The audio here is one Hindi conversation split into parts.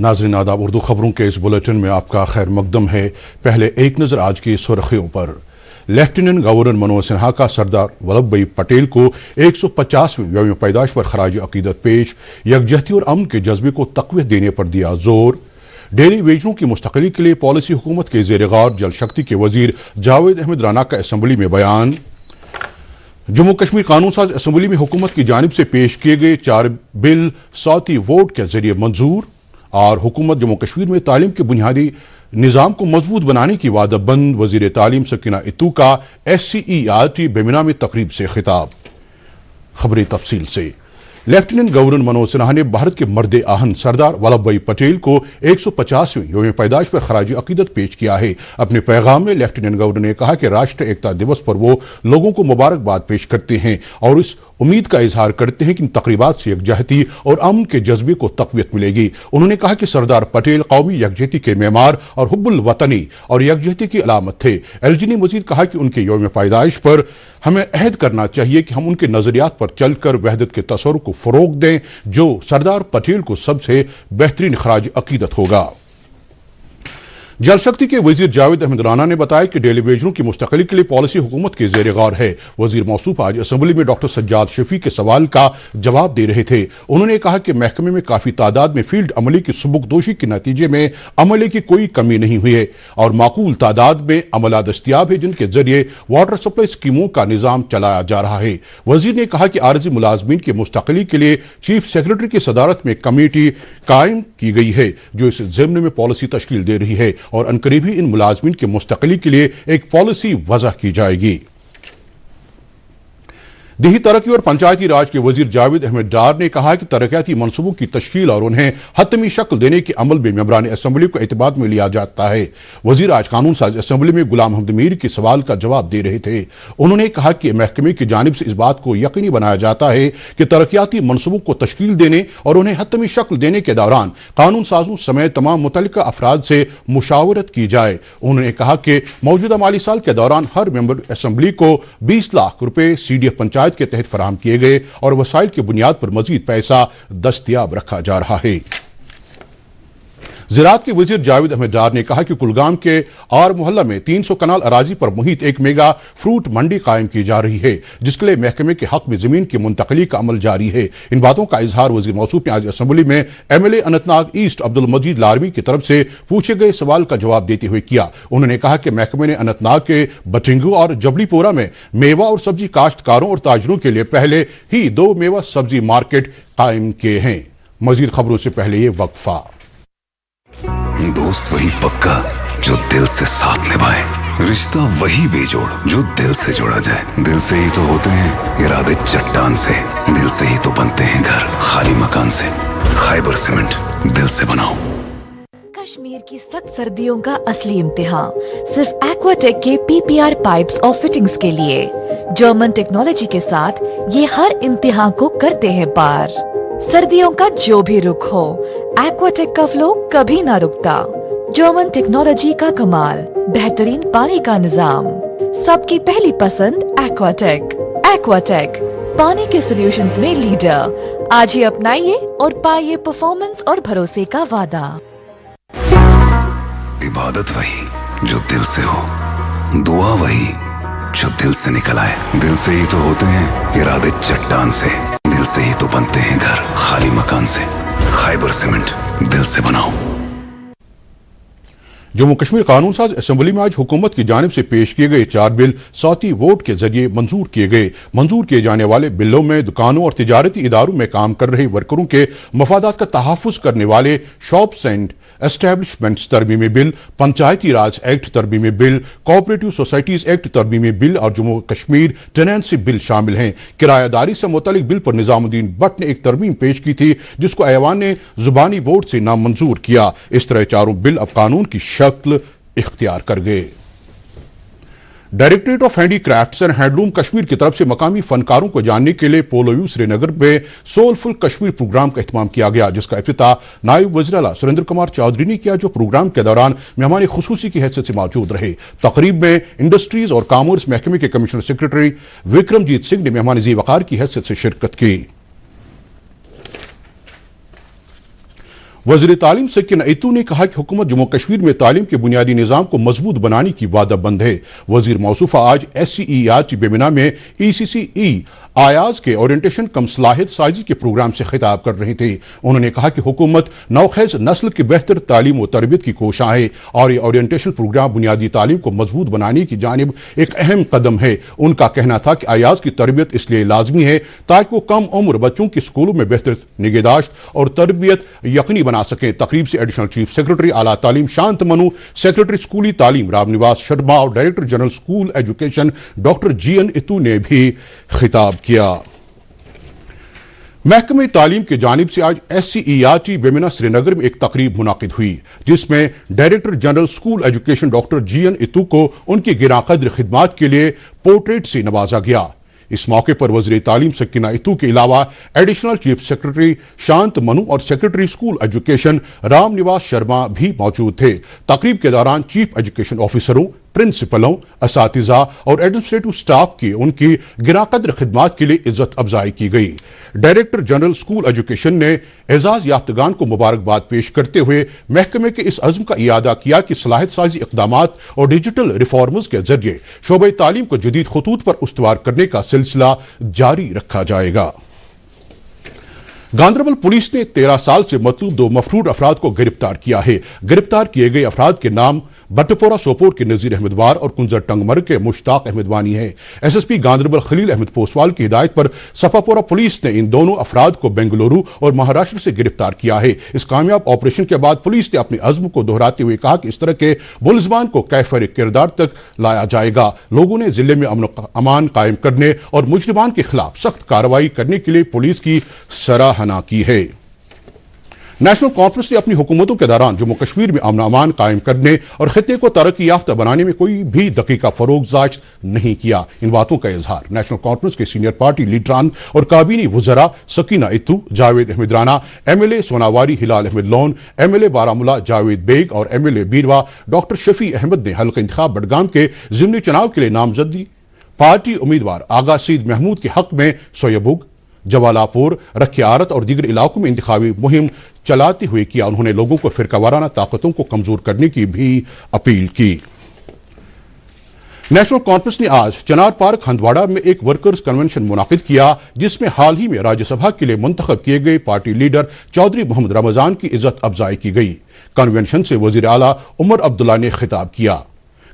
नाज़रीन आदाब, उर्दू खबरों के इस बुलेटिन में आपका खैर मकदम है। पहले एक नज़र आज की सुर्खियों पर। लेफ्टिनेंट गवर्नर मनोज सिन्हा का सरदार वल्लभ भाई पटेल को 150वीं यौम पैदाइश पर खराज अकीदत पेश। यकजहती और अमन के जज्बे को तक़वियत देने पर दिया जोर। डेली वेजरों की मुस्तक़ली के लिए पॉलिसी हुकूमत के ज़ेर गौर। जल शक्ति के वजीर जावेद अहमद राना का असम्बली में बयान। जम्मू कश्मीर कानून साज असम्बली में हुकूमत की जानिब से पेश किए गए 4 बिल सौती वोट के जरिए मंजूर। और हुकूमत जम्मू कश्मीर में तालीम के बुनियादी निज़ाम को मजबूत बनाने की वादाबंद। वज़ीर तालीम सकीना इत्तू का SCERT बेमिना में तकरीब से खिताब। खबरें तफसील से। लेफ्टिनेंट गवर्नर मनोज सिन्हा ने भारत के मर्द आहन सरदार वल्लभ भाई पटेल को 150वीं यौम पैदाइश पर खराज अकीदत पेश किया है। अपने पैगाम में लेफ्टिनेंट गवर्नर ने कहा कि राष्ट्र एकता दिवस पर वो लोगों को मुबारकबाद पेश करते हैं और इस उम्मीद का इजहार करते हैं कि इन तकरीबात से यकजहती और अमन के जज्बे को तक़वियत मिलेगी। उन्होंने कहा कि सरदार पटेल कौमी यकजहती के मेमार और हुब्बुल वतनी और यकजहती की अलामत थे। LG ने मजीद कहा कि उनके यौम पैदाइश पर हमें अहद करना चाहिए कि हम उनके नजरियात पर चलकर वहदत के तसव्वुर को फरोग दें, जो सरदार पटेल को सबसे बेहतरीन खराज अकीदत होगा। जल शक्ति के वजीर जावेद अहमद राना ने बताया कि डेली वेजरों की मुस्तक़ली के लिए पॉलिसी हुकूमत के ज़ेर गौर है। वजीर मौसूफ आज असम्बली में डॉक्टर सज्जाद शफी के सवाल का जवाब दे रहे थे। उन्होंने कहा कि महकमे में काफ़ी तादाद में फील्ड अमले की सुबुकदोशी के नतीजे में अमले की कोई कमी नहीं हुई है और माकूल तादाद में अमला दस्तियाब है, जिनके जरिए वाटर सप्लाई स्कीमों का निज़ाम चलाया जा रहा है। वजीर ने कहा कि आरजी मुलाजमीन की मुस्तक़ली के लिए चीफ सेक्रेटरी की सदारत में कमेटी कायम की गई है, जो इस ज़िम्न में पॉलिसी तश्कील दे रही है और अनकरीबी इन मुलाजमीन की मुस्तक़ली के लिए एक पॉलिसी वज़ह की जाएगी। देही तरक्की और पंचायती राज के वजीर जावेद अहमद डार ने कहा कि तरक्याती मनसूबों की तश्कील और उन्हें हतमी शक्ल देने के अमल में मेंबरान असम्बली को एतमाद में लिया जाता है। वजीर आज कानून साज असम्बली में गुलाम अहमद मीर के सवाल का जवाब दे रहे थे। उन्होंने कहा कि महकमे की जानिब से इस बात को यकीनी बनाया जाता है कि तरक्याती मनसूबों को तश्कील देने और उन्हें हतमी शक्ल देने के दौरान कानून साजों समेत तमाम मुतल्लिका अफराद से मुशावरत की जाए। उन्होंने कहा कि मौजूदा माली साल के दौरान हर मेंबर असम्बली को 20 लाख रुपए CDF पंचायत के तहत फराहम किए गए और वसाइल की बुनियाद पर मजीद पैसा दस्तयाब रखा जा रहा है। ज़राअत के वजीर जावेद अहमद डार ने कहा कि कुलगाम के आर मोहल्ला में 300 कनाल अराजी पर मुहित एक मेगा फ्रूट मंडी कायम की जा रही है, जिसके लिए महकमे के हक में जमीन की मुंतकली का अमल जारी है। इन बातों का इजहार वजीर मौसूफ ने आज असम्बली में MLA अनंतनाग ईस्ट अब्दुल मजीद लारमी की तरफ से पूछे गए सवाल का जवाब देते हुए किया। उन्होंने कहा कि महकमे ने अनंतनाग के बटिंगू और जबलीपोरा में मेवा और सब्जी काश्तकारों और ताजरों के लिए पहले ही 2 मेवा सब्जी मार्केट कायम किए हैं। मजीद खबरों से पहले ये वक्फा। दोस्त वही पक्का जो दिल से साथ निभाए, रिश्ता वही बेजोड़ जो दिल से जोड़ा जाए। दिल से ही तो होते हैं इरादे चट्टान से, दिल से ही तो बनते हैं घर खाली मकान से। खैबर सीमेंट, दिल से बनाओ। कश्मीर की सख्त सर्दियों का असली इम्तिहान सिर्फ एक्वाटेक के PPR पाइप्स और फिटिंग्स के लिए। जर्मन टेक्नोलॉजी के साथ ये हर इम्तिहान को करते हैं पार। सर्दियों का जो भी रुख हो, एक्वाटेक का फ्लो कभी ना रुकता। जर्मन टेक्नोलॉजी का कमाल, बेहतरीन पानी का निजाम, सबकी पहली पसंद एक्वाटेक। एक्वाटेक पानी के सॉल्यूशंस में लीडर। आज ही अपनाइए और पाइए परफॉर्मेंस और भरोसे का वादा। इबादत वही जो दिल से हो, दुआ वही जो दिल से निकल आए। दिल से ही तो होते हैं इरादे चट्टान से, दिल से ही तो बनते हैं घर खाली मकान से। खैबर सीमेंट, दिल से बनाओ। जम्मू कश्मीर कानून साज असम्बली में आज हुकूमत की जानिब से पेश किए गए 4 बिल सौती वोट के जरिए मंजूर किए गए। मंजूर किए जाने वाले बिलों में दुकानों और तिजारती इदारों में काम कर रहे वर्करों के मफादात का तहफ़्फ़ुज़ करने वाले शॉप्स एंड एस्टेब्लिशमेंट्स तरमीमी बिल, पंचायती राज एक्ट तरमीमी बिल, कोऑपरेटिव सोसाइटीज एक्ट तरमीमी बिल और जम्मू कश्मीर टेनेंसी बिल शामिल हैं। किरायादारी से मुतल्लिक बिल पर निजामुद्दीन भट्ट ने एक तरमीम पेश की थी, जिसको ऐवान ने जुबानी वोट से नामंजूर किया। इस तरह चारों बिल अब कानून की शक्ल इख्तियार कर गए। Directorate of handicrafts and handloom Kashmir की तरफ से मकामी फनकारों को जानने के लिए पोलोयू श्रीनगर में सोलफुल कश्मीर प्रोग्राम का एहतमाम किया गया, जिसका इफ्तिताह नायब वज़ीर आला सुरेंद्र कुमार चौधरी ने किया, जो प्रोग्राम के दौरान मेहमान खुसूसी की हैसियत से मौजूद रहे। तकरीब में इंडस्ट्रीज और कॉमर्स महकमे के कमिश्नर सेक्रेटरी विक्रमजीत सिंह ने मेहमान ज़ी-वक़ार की हैसियत से शिरकत की। वज़ीर तालीम सकीना इतू ने कहा कि हुकूमत जम्मू कश्मीर में तालीम के बुनियादी निज़ाम को मजबूत बनाने की वादाबंद है। वज़ीर मौसूफा आज SCERT बेमिना में ECCE आयाज के ओरिएंटेशन कम सलाहियत साजी के प्रोग्राम से खिताब कर रहे थे। उन्होंने कहा कि हुकूमत नौखेज नस्ल की बेहतर तालीम व तरबियत की कोशिश है और ये ओरिएंटेशन प्रोग्राम बुनियादी तालीम को मजबूत बनाने की जानिब एक अहम कदम है। उनका कहना था कि आयाज की तरबियत इसलिए लाजमी है ताकि वो कम उम्र बच्चों की स्कूलों में बेहतर निगहदाश्त और तरबियत यकीनी बना सकें। तकरीब से एडिशनल चीफ सेक्रेटरी आला तालीम शांत मनु, सेक्रेटरी स्कूली तालीम रामनिवास शर्मा और director general school education doctor GN इतू ने भी खिताब किया। महकमे तालीम की जानिब से आज SCERT बेमिना श्रीनगर में एक तकरीब मुनाकिद हुई जिसमें director general school education doctor GN इतू को उनकी गिराकद्र खिदमात के लिए पोर्ट्रेट से नवाजा गया। इस मौके पर वज़ीर तालीम सकीना इतू के अलावा एडिशनल चीफ सेक्रेटरी शांत मनु और secretary school education Ramniwas Sharma भी मौजूद थे। तकरीब के दौरान चीफ एजुकेशन ऑफिसरों, प्रिंसिपलों, असातिज़ा और एडमिनिस्ट्रेटिव स्टाफ की उनकी गिराकद्र खिदमात के लिए इज्जत अफजाई की गई। डायरेक्टर जनरल स्कूल एजुकेशन ने एजाज याफ्तगान को मुबारकबाद पेश करते हुए महकमे के इस अज़्म का इयादा किया कि सलाहियत साजी इक़दामात और डिजिटल रिफॉर्म्स के जरिए शोबे तालीम को जदीद खतूत पर उस्तवार करने का सिलसिला जारी रखा जाएगा। गांदरबल पुलिस ने 13 साल से मतलूब 2 मफरूर अफराद को गिरफ्तार किया है। गिरफ्तार किए गए अफराद के नाम बटपोरा सोपोर के नजीर अहमद वार और कुंजर टंगमर के मुश्ताक अहमद वानी है। SSP गांदरबल खलील अहमद पोसवाल की हिदायत पर सफापोरा पुलिस ने इन दोनों अफराद को बेंगलुरु और महाराष्ट्र से गिरफ्तार किया है। इस कामयाब ऑपरेशन के बाद पुलिस ने अपने अज़्म को दोहराते हुए कहा कि इस तरह के मुलज़मान को कैफर किरदार तक लाया जाएगा। लोगों ने जिले में अमन अमान कायम करने और मुजरिमान के खिलाफ सख्त कार्रवाई करने के लिए पुलिस की सराहना की है। नेशनल कॉन्फ्रेंस ने अपनी हुकूमतों के दौरान जम्मू कश्मीर में अमन अमान कायम करने और खित्ते को तरक्की याफ्ता बनाने में कोई भी दकीका फरोगजाश्त नहीं किया। इन बातों का इजहार नेशनल कॉन्फ्रेंस के सीनियर पार्टी लीडरान और काबीनी वज़रा सकीना इतू, जावेद अहमद राना, MLA सोनावारी हिलाल अहमद लोन, MLA बारामूला जावेद बेग और MLA बीरवा डॉक्टर शफी अहमद ने हल्का इंतखाब बडगाम के ज़िमनी चुनाव के लिए नामजदगी पार्टी उम्मीदवार आगा सईद महमूद के हक में सोयबुग, जवालापुर, रखियारत और दीगर इलाकों में इंतखाबी मुहिम चलाते हुए किया। उन्होंने लोगों को फिरकावाराना ताकतों को कमजोर करने की भी अपील की। नेशनल कॉन्फ्रेंस ने आज चनार पार्क हंदवाड़ा में एक वर्कर्स कन्वेंशन मुनाकिद किया जिसमें हाल ही में राज्यसभा के लिए मुंतखब किए गए पार्टी लीडर चौधरी मोहम्मद रमजान की इज्जत अफजाई की गई। कन्वेंशन से वजीर आला उमर अब्दुल्ला ने खिताब किया।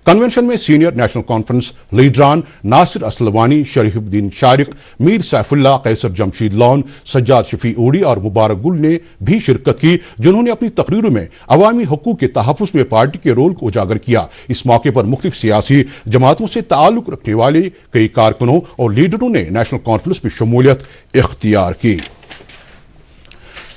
कन्वेंशन में सीनियर नेशनल कॉन्फ्रेंस लीडरान नासिर असलवानी, शरीफुद्दीन शारिक, मीर सैफुल्ला, कैसर जमशीद लॉन, सज्जाद शफी ओडी और मुबारक गुल ने भी शिरकत की जिन्होंने अपनी तकरीरों में अवामी हकूक के तहफ़्फ़ुज़ में पार्टी के रोल को उजागर किया। इस मौके पर मुख्तलिफ सियासी जमातों से ताल्लुक रखने वाले कई कारकुनों और लीडरों ने नेशनल कॉन्फ्रेंस में शमूलियत इख्तियार की।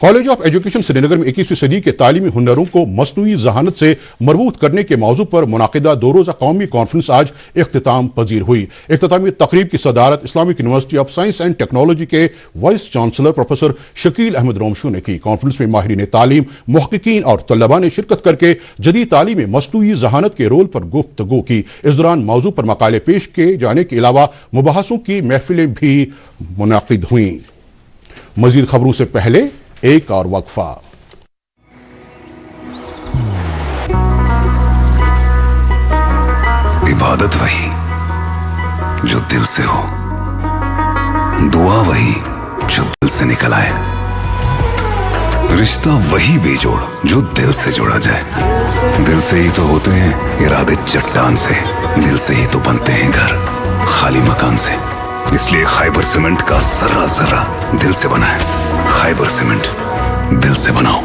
कॉलेज ऑफ एजुकेशन श्रीनगर में 21वीं सदी के तालीमी हुनरों को मसनूई जहानत से मरबूत करने के मौजू पर मुनाकिदा 2 रोज़ा कौमी कॉन्फ्रेंस आज इख्तिताम पजीर हुई। इख्तितामी तकरीब की सदारत Islamic University of Science and Technology के vice chancellor professor Shakeel Ahmad Romshoo ने की। कॉन्फ्रेंस में माहिरीन तालीम, मुहक्किकीन और तलबा ने शिरकत करके जदीद तालीम में मसनूई जहानत के रोल पर गुफ्तगू की। इस दौरान मौजू पर मकाले पेश किए जाने के अलावा मुबाहसों की महफिलें भी मुनाकिद हुई। मजीद खबरों से पहले एक और वक्फा। इबादत वही जो दिल से हो, दुआ वही जो दिल से निकल आए, रिश्ता वही बेजोड़ जो दिल से जोड़ा जाए। दिल से ही तो होते हैं इरादे चट्टान से, दिल से ही तो बनते हैं घर खाली मकान से। इसलिए खैबर सीमेंट का जर्रा जर्रा दिल से बना है। खैबर सीमेंट, दिल से बनाओ।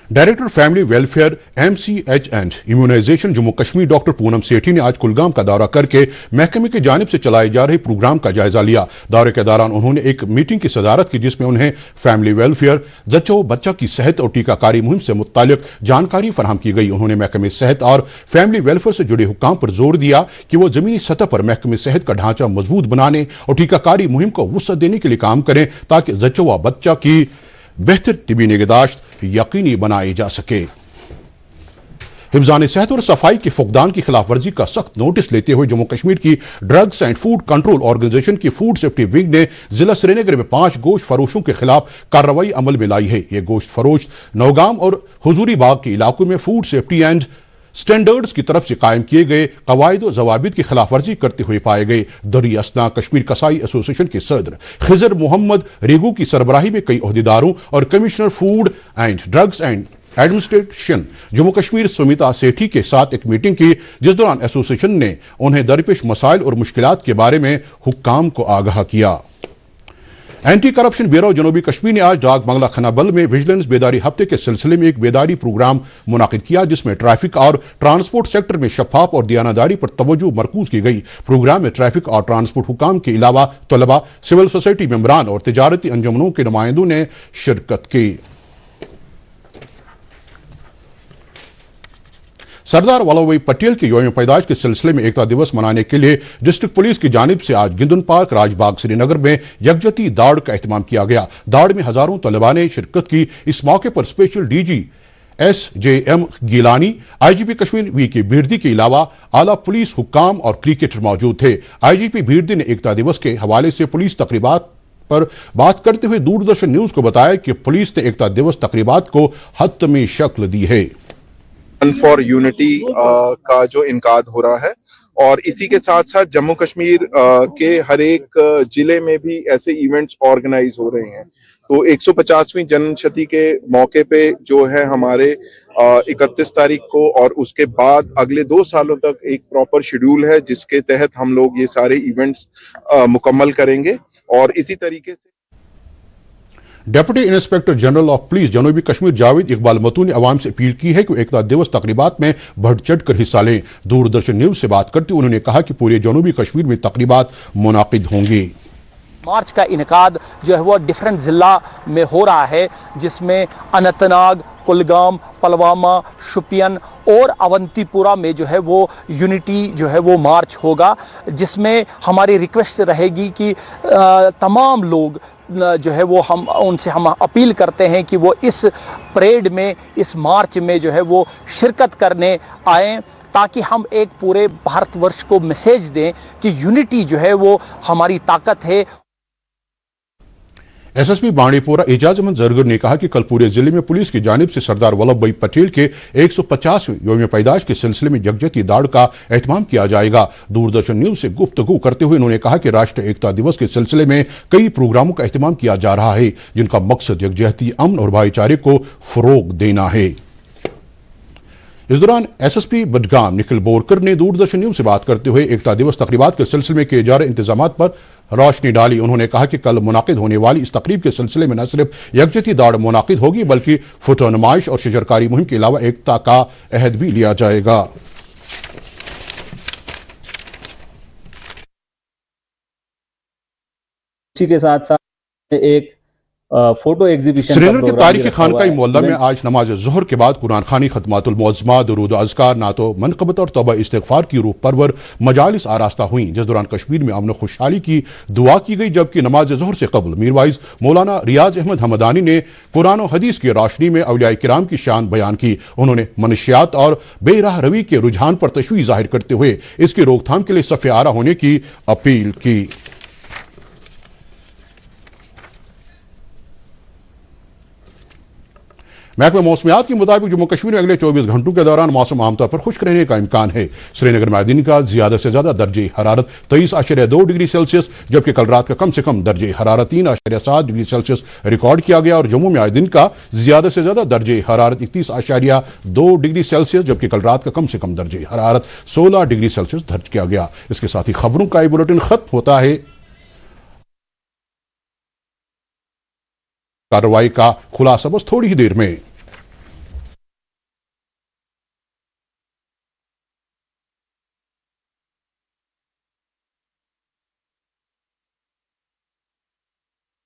Director family welfare MCH and immunization Jammu Kashmir doctor Poonam Sethi ने आज कुलगाम का दौरा करके महकमे की जानिब से चलाए जा रहे प्रोग्राम का जायजा लिया। दौरे के दौरान उन्होंने एक मीटिंग की सदारत की जिसमें उन्हें फैमिली वेलफेयर, जच्चो बच्चा की सेहत और टीकाकारी मुहिम से मुतालिक जानकारी फराहम की गई। उन्होंने महकमे सेहत और फैमिली वेलफेयर से जुड़े हुक्काम पर जोर दिया कि वो जमीनी सतह पर महकमे सेहत का ढांचा मजबूत बनाने और टीकाकारी मुहिम को वुसअत देने के लिए काम करें ताकि जच्चो व बच्चा की बेहतर तिबी निगहदाश्त यकीनी बनाई जा सके। हिफ्ज़ान सेहत और सफाई की फुकदान की खिलाफ वर्जी का सख्त नोटिस लेते हुए जम्मू कश्मीर की drugs and food control organisation की फूड सेफ्टी विंग ने जिला श्रीनगर में 5 गोश्त फरोशों के खिलाफ कार्रवाई अमल में लाई है। ये गोश्त फरोश नौगाम और हुजूरी बाग के इलाकों में फूड सेफ्टी एंड स्टैंडर्ड्स की तरफ से कायम किए गए कवायद और जवाबित की खिलाफ वर्जी करते हुए पाए गए। दरी असना कश्मीर कसाई एसोसिएशन के सदर खिजर मोहम्मद रेगू की सरबराही में कई ओहदेदारों और commissioner food and drugs and administration Jammu Kashmir Sumita Sethi के साथ एक मीटिंग की, जिस दौरान एसोसिएशन ने उन्हें दरपेश मसाइल और मुश्किलात के बारे में हुक्काम को आगाह किया। एंटी करप्शन ब्यूरो जनूबी कश्मीर ने आज डाक बंगला खनाबल में विजिलेंस बेदारी हफ्ते के सिलसिले में एक बेदारी प्रोग्राम मुनाकिद किया, जिसमें ट्रैफिक और ट्रांसपोर्ट सेक्टर में शफाफ और दयानतदारी पर तवज्जो मरकूज की गई। प्रोग्राम में ट्रैफिक और ट्रांसपोर्ट हुकाम के अलावा तलबा, सिविल सोसाइटी मेंबरान और तिजारती अंजुमनों के नुमाइंदों ने शिरकत की। सरदार वल्लभ भाई पटेल के यौम पैदाइश के सिलसिले में एकता दिवस मनाने के लिए डिस्ट्रिक्ट पुलिस की जानिब से आज गिंदन पार्क, राजबाग, श्रीनगर में यकजहती दौड़ का एहतमाम किया गया। दौड़ में हजारों तलबा ने शिरकत की। इस मौके पर special DG SJM Gilani, IGP Kashmir VK Birdi के अलावा आला पुलिस हुक्काम और क्रिकेटर मौजूद थे। IGP बिरदी ने एकता दिवस के हवाले से पुलिस तकरीबात पर बात करते हुए दूरदर्शन न्यूज को बताया कि पुलिस ने एकता दिवस तकरीबात को हतमी शक्ल दी है। फॉर यूनिटी का जो इनकाद हो रहा है और इसी के साथ साथ जम्मू कश्मीर के हर एक जिले में भी ऐसे इवेंट्स ऑर्गेनाइज हो रहे हैं। तो 150वीं जन्मशती के मौके पे जो है हमारे 31 तारीख को और उसके बाद अगले 2 सालों तक एक प्रॉपर शेड्यूल है, जिसके तहत हम लोग ये सारे इवेंट्स मुकम्मल करेंगे। और इसी तरीके से deputy inspector general of police जनूबी कश्मीर जावेद इकबाल मतू ने अवाम से अपील की है कि एकता दिवस तकरीबात में बढ़ चढ़ कर हिस्सा लें। दूरदर्शन न्यूज से बात करते हुए उन्होंने कहा कि पूरे जनूबी कश्मीर में तकरीबात मुनाकिद होंगी। मार्च का इनकाद जो है वो डिफरेंट ज़िला में हो रहा है, जिसमें अनंतनाग, कुलगाम, पुलवामा, शोपियान और अवंतीपुरा में जो है वो यूनिटी जो है वो मार्च होगा, जिसमें हमारी रिक्वेस्ट रहेगी कि तमाम लोग जो है वो हम उनसे अपील करते हैं कि वो इस परेड में, इस मार्च में जो है वो शिरकत करने आएँ, ताकि हम एक पूरे भारतवर्ष को मैसेज दें कि यूनिटी जो है वो हमारी ताकत है। SSP बांडीपोरा एजाज अहमद जरगर ने कहा कि कल पूरे जिले में पुलिस की जानिब से सरदार वल्लभ भाई पटेल के 150वें यौम पैदाइश के सिलसिले में यकजहती दौड़ का एहतमाम किया जाएगा। दूरदर्शन न्यूज से गुफ्तगू करते हुए उन्होंने कहा कि राष्ट्रीय एकता दिवस के सिलसिले में कई प्रोग्रामों का एहतमाम किया जा रहा है, जिनका मकसद यकजहती, अमन और भाईचारे को फरोग देना है। इस दौरान SSP बडगाम निखिल बोरकर ने दूरदर्शन न्यूज से बात करते हुए एकता दिवस तकरीबात के सिलसिले में किए जा रहे इंतजामात पर रोशनी डाली। उन्होंने कहा कि कल मुनाकिद होने वाली इस तकरीब के सिलसिले में न सिर्फ यकजहती दौड़ मुनाकिद होगी, बल्कि फुटो नुमाइश और शजरकारी मुहिम के अलावा एकता का अहद भी लिया जाएगा। इसी के साथ साथ एक फोटो एग्जीबिशन श्रीनगर के तारीखी खानकाई मोहल्ला में आज नमाज ज़ोहर के बाद कुरान खानी, खतमातुल मुअज़्ज़मा, दुरूद अज़कार, नातो मनक़बत और तौबा इस्तिग़फ़ार की रूह परवर मजालिस आरास्ता हुई, जिस दौरान कश्मीर में अमन खुशहाली की दुआ की गई। जबकि नमाज ज़ोहर से कबल मीरवाइज मौलाना रियाज अहमद हमदानी ने कुरान और हदीस की रोशनी में औलिया किराम की शान बयान की। उन्होंने मनशियात और बेराह रवी के रुझान पर तशवीश जाहिर करते हुए इसकी रोकथाम के लिए सफ़े आरा होने की अपील की। महकमा मौसमियात के मुताबिक जम्मू कश्मीर में अगले 24 घंटों के दौरान मौसम आमतौर पर खुश्क रहने का इम्कान है। श्रीनगर में दिन का ज्यादा से ज्यादा दर्जे हरारत 23.2 डिग्री सेल्सियस, जबकि कल रात का कम से कम दर्जे हरारत 3.7 डिग्री सेल्सियस रिकॉर्ड किया गया। और जम्मू में दिन का ज्यादा से ज्यादा दर्जे हरारत 31.2 डिग्री सेल्सियस, जबकि कल रात का कम से कम दर्जे हरारत 16 डिग्री सेल्सियस दर्ज किया गया। इसके साथ ही खबरों का ये बुलेटिन खत्म होता है। कार्रवाई का खुलासा बस थोड़ी ही देर में।